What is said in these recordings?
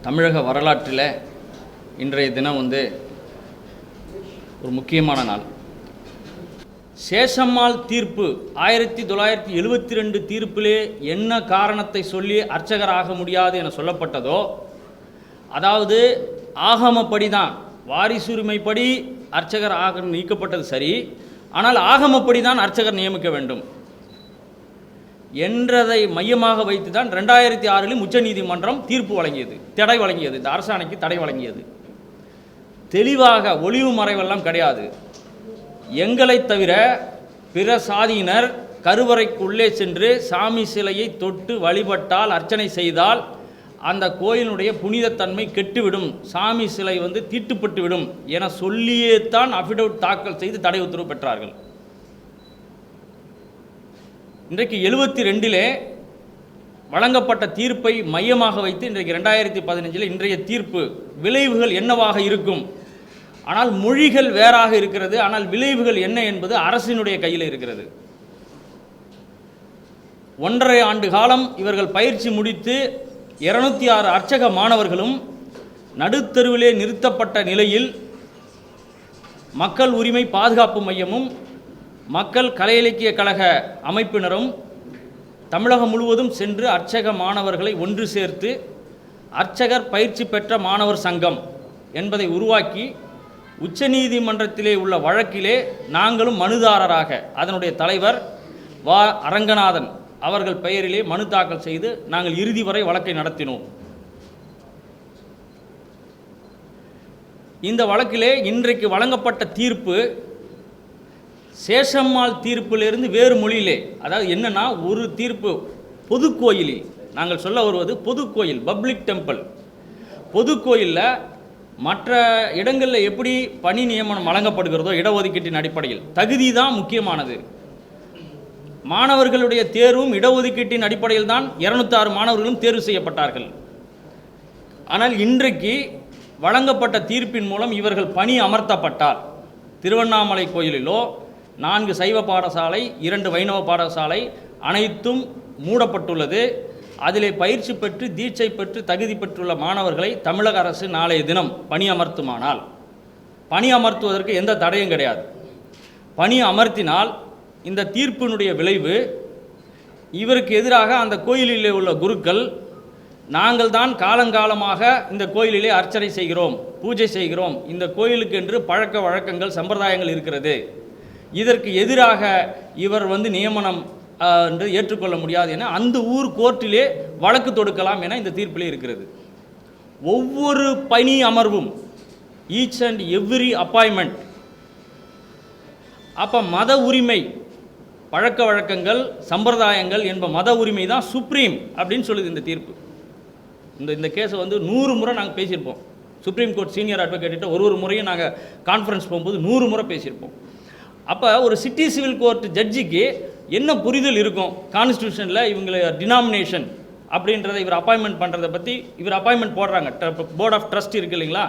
தமிழக வரலாற்றில் இன்றைய தினம் ஒரு முக்கியமான நாள். சேஷம்மாள் தீர்ப்பு 1972 தீர்ப்பிலே என்ன காரணத்தை சொல்லி அர்ச்சகராக முடியாது என சொல்லப்பட்டதோ, அதாவது ஆகமப்படி தான், வாரிசுரிமைப்படி அர்ச்சகர் நீக்கப்பட்டது சரி, ஆனால் ஆகமப்படி தான் அர்ச்சகர் நியமிக்க வேண்டும் என்றதை மையமாக வைத்து தான் 2006 உச்சநீதிமன்றம் தீர்ப்பு வழங்கியது, தடை வழங்கியது, இந்த அரசாணைக்கு தடை வழங்கியது. தெளிவாக ஒளிவு மறைவெல்லாம் கிடையாது. எங்களை தவிர பிற சாதியினர் கருவறைக்குள்ளே சென்று சாமி சிலையை தொட்டு வழிபட்டால், அர்ச்சனை செய்தால் அந்த கோயிலுடைய புனிதத்தன்மை கெட்டுவிடும், சாமி சிலை தீட்டுப்பட்டுவிடும் என சொல்லியே தான் அஃபிடவிட் தாக்கல் செய்து தடை உத்தரவு பெற்றார்கள். இன்றைக்கு 72 வழங்கப்பட்ட தீர்ப்பை மையமாக வைத்து இன்றைக்கு 2015 இன்றைய தீர்ப்பு விளைவுகள் என்னவாக இருக்கும்? ஆனால் மொழிகள் வேறாக இருக்கிறது, ஆனால் விளைவுகள் என்ன என்பது அரசினுடைய கையில் இருக்கிறது. 1.5 ஆண்டு காலம் இவர்கள் பயிற்சி முடித்து 206 அர்ச்சக மாணவர்களும் நடுத்தருவிலே நிறுத்தப்பட்ட நிலையில் மக்கள் உரிமை பாதுகாப்பு மையமும் மக்கள் கலை இலக்கிய கழக அமைப்பினரும் தமிழகம் முழுவதும் சென்று அர்ச்சக மாணவர்களை ஒன்று சேர்த்து அர்ச்சகர் பயிற்சி பெற்ற மாணவர் சங்கம் என்பதை உருவாக்கி உச்சநீதிமன்றத்திலே உள்ள வழக்கிலே நாங்களும் மனுதாரராக அதனுடைய தலைவர் வா அரங்கநாதன் அவர்கள் பெயரிலே மனு தாக்கல் செய்து நாங்கள் இறுதி வரை வழக்கை நடத்தினோம். இந்த வழக்கிலே இன்றைக்கு வழங்கப்பட்ட தீர்ப்பு சேஷம்மாள் தீர்ப்பிலிருந்து வேறு மொழியிலே, அதாவது என்னன்னா, ஒரு தீர்ப்பு பொது கோயிலில், நாங்கள் சொல்ல வருவது பொது கோயில், பப்ளிக் டெம்பிள், பொது கோயிலில் மற்ற இடங்களில் எப்படி பணி நியமனம் வழங்கப்படுகிறதோ இடஒதுக்கீட்டின் அடிப்படையில் தகுதி தான் முக்கியமானது. மாணவர்களுடைய தேர்வும் இடஒதுக்கீட்டின் அடிப்படையில் தான் 206 மாணவர்களும் தேர்வு செய்யப்பட்டார்கள். ஆனால் இன்றைக்கு வழங்கப்பட்ட தீர்ப்பின் மூலம் இவர்கள் பணி அமர்த்தப்பட்டால், திருவண்ணாமலை கோயிலிலோ 4 சைவ பாடசாலை, 2 வைணவ பாடசாலை அனைத்தும் மூடப்பட்டுள்ளது. அதிலே பயிற்சி பெற்று தீட்சை பெற்று தகுதி பெற்றுள்ள மாணவர்களை தமிழக அரசு நாளைய தினம் பணி அமர்த்துமானால், பணி அமர்த்துவதற்கு எந்த தடையும் கிடையாது. பணி அமர்த்தினால் இந்த தீர்ப்பினுடைய விளைவு, இவருக்கு எதிராக அந்த கோயிலிலே உள்ள குருக்கள், நாங்கள் தான் காலங்காலமாக இந்த கோயிலிலே அர்ச்சனை செய்கிறோம், பூஜை செய்கிறோம், இந்த கோயிலுக்கு என்று பழக்க வழக்கங்கள் சம்பிரதாயங்கள் இருக்கிறது, இதற்கு எதிராக இவர் நியமனம் என்று ஏற்றுக்கொள்ள முடியாது என அந்த ஊர் கோர்ட்டிலே வழக்கு தொடுக்கலாம் என இந்த தீர்ப்பிலே இருக்கிறது. ஒவ்வொரு பணி அமர்வும், ஈச் அண்ட் எவ்ரி அப்பாயின்மெண்ட், அப்போ மத உரிமை, பழக்க வழக்கங்கள் சம்பிரதாயங்கள் என்ப மத உரிமை தான் சுப்ரீம் அப்படின்னு சொல்லுது இந்த தீர்ப்பு. இந்த கேஸை 100 முறை நாங்கள் பேசியிருப்போம். சுப்ரீம் கோர்ட் சீனியர் அட்வொகேட்ட ஒரு முறையும் நாங்கள் கான்ஃபரன்ஸ் போகும்போது 100 முறை பேசியிருப்போம். அப்போ ஒரு சிட்டி சிவில் கோர்ட் ஜட்ஜிக்கு என்ன புரிதல் இருக்கும்? கான்ஸ்டியூஷனில் இவங்களை டினாமினேஷன் அப்படின்றத இவர் அப்பாயின்மெண்ட் பண்ணுறதை பற்றி, இவர் அப்பாயின்மெண்ட் போடுறாங்க, போர்ட் ஆஃப் ட்ரஸ்ட் இருக்குது இல்லைங்களா,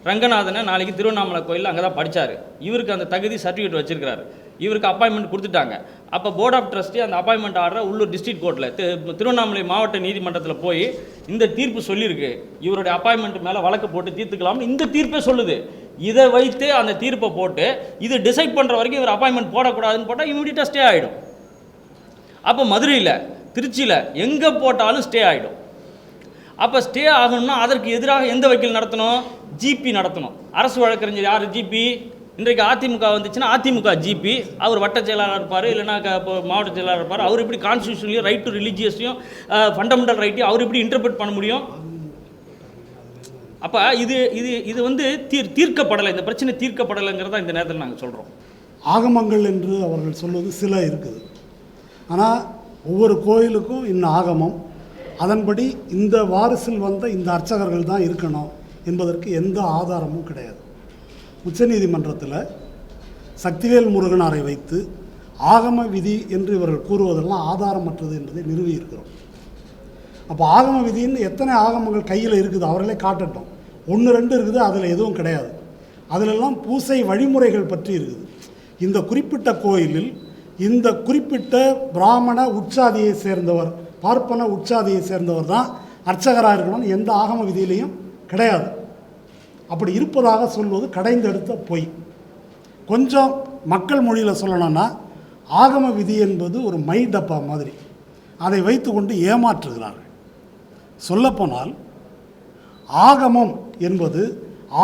ரங்கநாதனை நாளைக்கு திருவண்ணாமலை கோயிலில் அங்கே தான் படித்தார், இவருக்கு அந்த தகுதி சர்டிஃபிகேட் வச்சுருக்கிறாரு, இவருக்கு அப்பாயின்மெண்ட் கொடுத்துட்டாங்க. அப்போ போர்ட் ஆஃப் ட்ரஸ்டி அந்த அப்பாயின்மெண்ட் ஆர்டரை உள்ளூர் டிஸ்ட்ரிக்ட் கோர்ட்டில் திருவண்ணாமலை மாவட்ட நீதிமன்றத்தில் போய் இந்த தீர்ப்பு சொல்லியிருக்கு, இவருடைய அப்பாயின்மெண்ட் மேலே வழக்கு போட்டு தீர்த்துக்கலாம்னு இந்த தீர்ப்பே சொல்லுது. இதை வைத்து அந்த தீர்ப்பை போட்டு இது டிசைட் பண்ணுற வரைக்கும் இவர் அப்பாயின்மெண்ட் போடக்கூடாதுன்னு போட்டால் இமீடியட்டாக ஸ்டே ஆகிடும். அப்போ மதுரையில், திருச்சியில் எங்கே போட்டாலும் ஸ்டே ஆகிடும். அப்போ ஸ்டே ஆகணும்னா அதற்கு எதிராக எந்த வக்கீல் நடத்தணும்? ஜிபி நடத்தணும். அரசு வழக்கறிஞர் யார்? ஜிபி. இன்றைக்கு அதிமுக வந்துச்சுன்னா அதிமுக ஜிபி, அவர் வட்ட செயலாளர் இருப்பார், இல்லைனா மாவட்ட செயலாளர் இருப்பார். அவர் எப்படி கான்ஸ்டியூஷன்லையும் ரைட் டு ரிலீஜியஸையும் ஃபண்டமெண்டல் ரைட்டையும் அவர் எப்படி இன்டர்பிரட் பண்ண முடியும்? அப்போ இது இது இது தீர்க்கப்படலை, இந்த பிரச்சனை தீர்க்கப்படலைங்கிறத இந்த நேரத்தில் நாங்கள் சொல்கிறோம். ஆகமங்கள் என்று அவர்கள் சொல்வது சில இருக்குது, ஆனால் ஒவ்வொரு கோயிலுக்கும் இன்னும் ஆகமம், அதன்படி இந்த வாரிசில் வந்த இந்த அர்ச்சகர்கள் தான் இருக்கணும் என்பதற்கு எந்த ஆதாரமும் கிடையாது. உச்சநீதிமன்றத்தில் சக்திவேல் முருகனாரை வைத்து ஆகம விதி என்று இவர்கள் கூறுவதெல்லாம் ஆதாரமற்றது என்பதை நிறுவியிருக்கிறோம். அப்போ ஆகம விதின்னு எத்தனை ஆகமங்கள் கையில் இருக்குது அவர்களே காட்டட்டும். 1-2 இருக்குது, அதில் எதுவும் கிடையாது. அதிலெல்லாம் பூசை வழிமுறைகள் பற்றி இருக்குது. இந்த குறிப்பிட்ட கோயிலில் இந்த குறிப்பிட்ட பிராமண உற்சாதியை சேர்ந்தவர், பார்ப்பன உற்சாதியை சேர்ந்தவர் தான் அர்ச்சகராக இருக்கணும்னு எந்த ஆகம விதியிலையும் கிடையாது. அப்படி இருப்பதாக சொல்வது கடைந்தெடுத்த பொய். கொஞ்சம் மக்கள் மொழியில் சொல்லணும்னா ஆகம விதி என்பது ஒரு மை டப்பா மாதிரி, அதை வைத்துக்கொண்டு ஏமாற்றுகிறார்கள். சொல்லப்போனால் ஆகமம் என்பது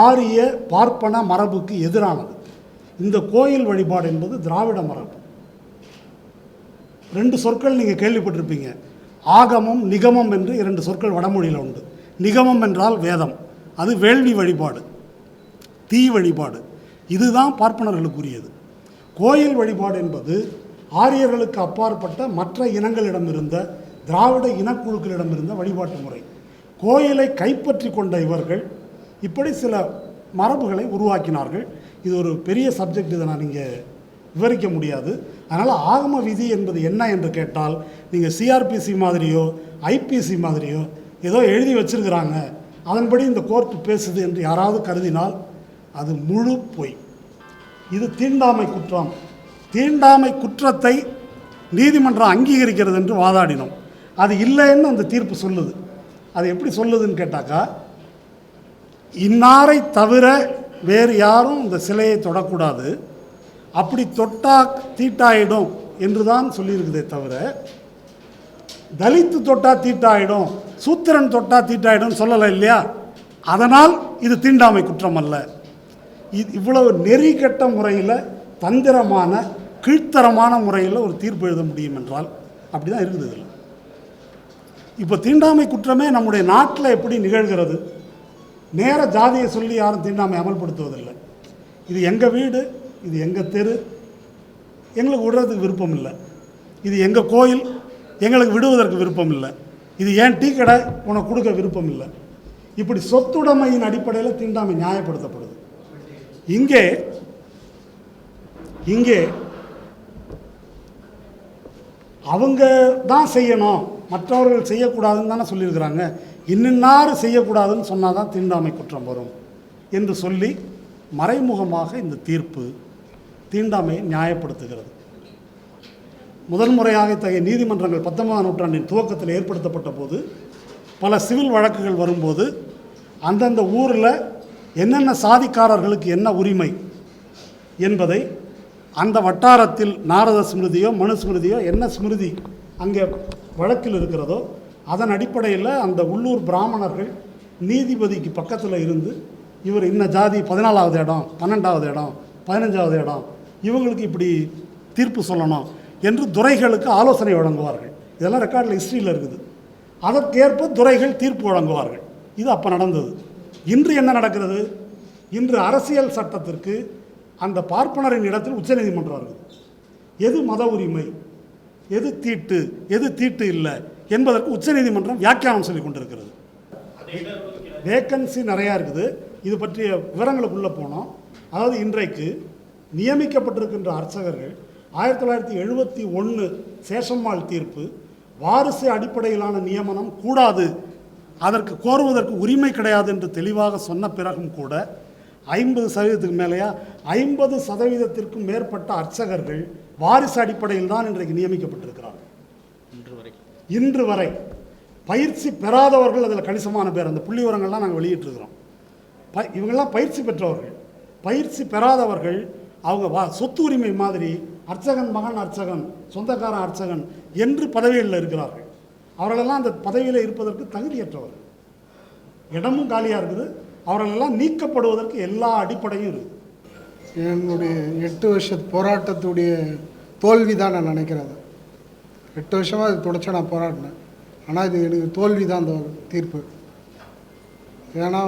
ஆரிய பார்ப்பன மரபுக்கு எதிரானது. இந்த கோயில் வழிபாடு என்பது திராவிட மரபு. 2 சொற்கள் நீங்கள் கேள்விப்பட்டிருப்பீங்க, ஆகமம் நிகமம் என்று 2 சொற்கள் வடமொழியில் உண்டு. நிகமம் என்றால் வேதம், அது வேள்வி வழிபாடு, தீ வழிபாடு, இதுதான் பார்ப்பனர்களுக்குரியது. கோயில் வழிபாடு என்பது ஆரியர்களுக்கு அப்பாற்பட்ட மற்ற இனங்களிடமிருந்த திராவிட இனக்குழுக்களிடமிருந்த வழிபாட்டு முறை. கோயிலை கைப்பற்றி கொண்ட இவர்கள் இப்படி சில மரபுகளை உருவாக்கினார்கள். இது ஒரு பெரிய சப்ஜெக்ட், இதை நான் இங்கே விவரிக்க முடியாது. அதனால் ஆகம விதி என்பது என்ன என்று கேட்டால், நீங்கள் சிஆர்பிசி மாதிரியோ ஐபிசி மாதிரியோ ஏதோ எழுதி வச்சிருக்கிறாங்க, அதன்படி இந்த கோர்ட் பேசுது என்று யாராவது கருதினால் அது முழு பொய். இது தீண்டாமை குற்றம். தீண்டாமை குற்றத்தை நீதிமன்றம் அங்கீகரிக்கிறது என்று வாதாடினோம். அது இல்லைன்னு அந்த தீர்ப்பு சொல்லுது. அது எப்படி சொல்லுதுன்னு கேட்டாக்கா, இன்னாரை தவிர வேறு யாரும் இந்த சிலையை தொடக்கூடாது, அப்படி தொட்டா தீட்டாயிடும் என்று தான் சொல்லியிருக்குதே தவிர, தலித்து தொட்டா தீட்டாயிடும், சூத்திரன் தொட்டா தீட்டாயிடும் சொல்லலை இல்லையா? அதனால் இது தீண்டாமை குற்றம் அல்ல. இவ்வளவு நெறி கெட்ட முறையில், தந்திரமான கீழ்த்தரமான முறையில் ஒரு தீர்ப்பு எழுத முடியும் என்றால் அப்படி தான் இருக்குது. இதில் இப்போ தீண்டாமை குற்றமே நம்முடைய நாட்டில் எப்படி நிகழ்கிறது? நேர ஜாதியை சொல்லி யாரும் தீண்டாமை அமல்படுத்துவதில்லை. இது எங்கள் வீடு, இது எங்கள் தெரு, எங்களுக்கு விடுறதுக்கு விருப்பம் இல்லை, இது எங்கள் கோயில், எங்களுக்கு விடுவதற்கு விருப்பம் இல்லை, இது ஏன் டீ கடை, உனக்கு கொடுக்க விருப்பம் இல்லை. இப்படி சொத்துடைமையின் அடிப்படையில் தீண்டாமை நியாயப்படுத்தப்படுது. இங்கே அவங்க தான் செய்யணும், மற்றவர்கள் செய்யக்கூடாதுன்னு தானே சொல்லியிருக்கிறாங்க. இன்னின்னாரு செய்யக்கூடாதுன்னு சொன்னால் தான் தீண்டாமை குற்றம் வரும் என்று சொல்லி மறைமுகமாக இந்த தீர்ப்பு தீண்டாமையை நியாயப்படுத்துகிறது. முதல் முறையாக இத்தகைய நீதிமன்றங்கள் 19ஆம் நூற்றாண்டின் துவக்கத்தில் ஏற்படுத்தப்பட்ட போது, பல சிவில் வழக்குகள் வரும்போது அந்தந்த ஊரில் என்னென்ன சாதிக்காரர்களுக்கு என்ன உரிமை என்பதை அந்த வட்டாரத்தில் நாரத ஸ்மிருதியோ மனுஸ்மிருதியோ என்ன ஸ்மிருதி அங்கே வழக்கில் இருக்கிறதோ அதன் அடிப்படையில் அந்த உள்ளூர் பிராமணர்கள் நீதிபதிக்கு பக்கத்தில் இருந்து, இவர் இன்ன ஜாதி 14வது இடம், 12வது இடம், 15வது இடம், இவங்களுக்கு இப்படி தீர்ப்பு சொல்லணும் என்று துரைகளுக்கு ஆலோசனை வழங்குவார்கள். இதெல்லாம் ரெக்கார்டில் ஹிஸ்ட்ரியில் இருக்குது. அதற்கேற்ப துரைகள் தீர்ப்பு வழங்குவார்கள். இது அப்போ நடந்தது. இன்று என்ன நடக்கிறது? இன்று அரசியல் சட்டத்திற்கு அந்த பார்ப்பனரின் இடத்தில் உச்சநீதிமன்றம் இருக்குது. எது மத உரிமை, எது தீட்டு, எது தீட்டு இல்லை என்பதற்கு உச்சநீதிமன்றம் வியாக்கியானம் சொல்லி கொண்டிருக்கிறது. வேக்கன்சி நிறையா இருக்குது. இது பற்றிய விவரங்களுக்குள்ளே போனோம். அதாவது இன்றைக்கு நியமிக்கப்பட்டிருக்கின்ற அர்ச்சகர்கள் 1971 சேஷம்மாள் தீர்ப்பு, வாரிசு அடிப்படையிலான நியமனம் கூடாது, அதற்கு கோருவதற்கு உரிமை கிடையாது என்று தெளிவாக சொன்ன பிறகும் கூட 50% மேலேயா 50% மேற்பட்ட அர்ச்சகர்கள் வாரிசு அடிப்படையில் தான் இன்றைக்கு நியமிக்கப்பட்டிருக்கிறார்கள். இன்று வரை பயிற்சி பெறாதவர்கள் அதில் கணிசமான பேர். அந்த புள்ளி விவரங்கள்லாம் நாங்கள் வெளியிட்டிருக்கிறோம். இவங்கெல்லாம் பயிற்சி பெற்றவர்கள். பயிற்சி பெறாதவர்கள் அவங்க சொத்து உரிமை மாதிரி அர்ச்சகன் மகன் அர்ச்சகன், சொந்தக்காரன் அர்ச்சகன் என்று பதவிகளில் இருக்கிறார்கள். அவர்களெல்லாம் அந்த பதவியில் இருப்பதற்கு தகுதியற்றவர்கள். இடமும் காலியாக இருக்குது. அவர்களெல்லாம் நீக்கப்படுவதற்கு எல்லா அடிப்படையும் இருக்குது. என்னுடைய 8 வருஷ போராட்டத்துடைய தோல்வி தான் நான் நினைக்கிறேன். 8 வருஷமாக அது தொடர்ச்சி நான் போராடினேன். ஆனால் இது எனக்கு தோல்வி தான் அந்த தீர்ப்பு. ஏன்னா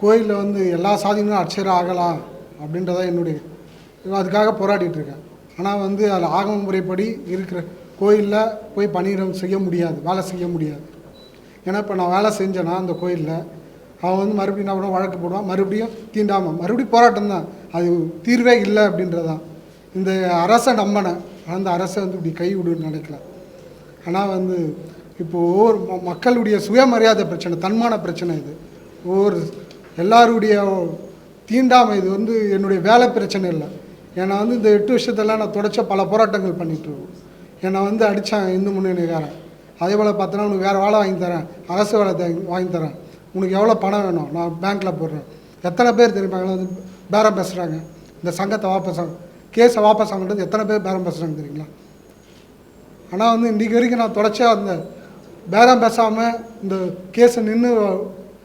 கோயிலில் எல்லா சாதியினரும் அர்ச்சகராக ஆகலாம் அப்படின்றதான் என்னுடைய, அதுக்காக போராடிட்டுருக்கேன். ஆனால் அதில் ஆகம முறைப்படி இருக்கிற கோயிலில் போய் பணியிடம் செய்ய முடியாது, வேலை செய்ய முடியாது. ஏன்னா இப்போ நான் வேலை செஞ்சேன்னா அந்த கோயிலில் அவன் மறுபடியும் என்ன பண்ணுவான், வழக்கு போடுவான், மறுபடியும் தீண்டாமல் மறுபடியும் போராட்டம் தான். அது தீர்வே இல்லை அப்படின்றதான். இந்த அரசை நம்பினேன், அந்த அரசை இப்படி கை விடுன்னு நினைக்கல. ஆனால் இப்போது ஒவ்வொரு மக்களுடைய சுயமரியாதை பிரச்சனை, தன்மான பிரச்சனை இது. ஒவ்வொரு எல்லாருடைய தீண்டாமை இது என்னுடைய வேலை பிரச்சனை இல்லை. ஏன்னா இந்த 8 வருஷத்தெல்லாம் நான் தொடர்ச்ச பல போராட்டங்கள் பண்ணிகிட்ருக்கோம். என்னை அடித்தான் இந்து முன்னணிக்காரன். அதே போல் பார்த்தோன்னா உனக்கு வேறு வேலை வாங்கி தரேன், அரசு வேலை வாங்கி தரேன், உனக்கு எவ்வளோ பணம் வேணும், நான் பேங்க்கில் போடுறேன். எத்தனை பேர் தெரியுமா வந்து பேரம் பேசுகிறாங்க, இந்த சங்கத்தை வாபஸ் கேஸை வாபஸ் வாங்கினது எத்தனை பேர் பேரம் பேசுகிறாங்க தெரியுங்களா? ஆனால் வந்து இன்றைக்கி வரைக்கும் நான் தொடர்ச்சியாக அந்த பேரம் பேசாமல் இந்த கேஸை நின்று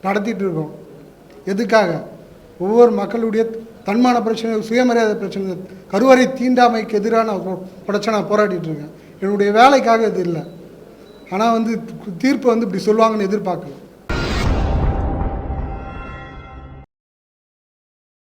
நடத்திட்டு இருக்கோம். எதுக்காக? ஒவ்வொரு மக்களுடைய தன்மான பிரச்சனை, சுயமரியாதை பிரச்சனை, கருவறை தீண்டாமைக்கு எதிரான பிரச்சனை நான் போராடிட்டு இருக்கேன். என்னுடைய வேலைக்காக இது இல்லை. ஆனால் வந்து தீர்ப்பு வந்து இப்படி சொல்லுவாங்கன்னு எதிர்பார்க்கல.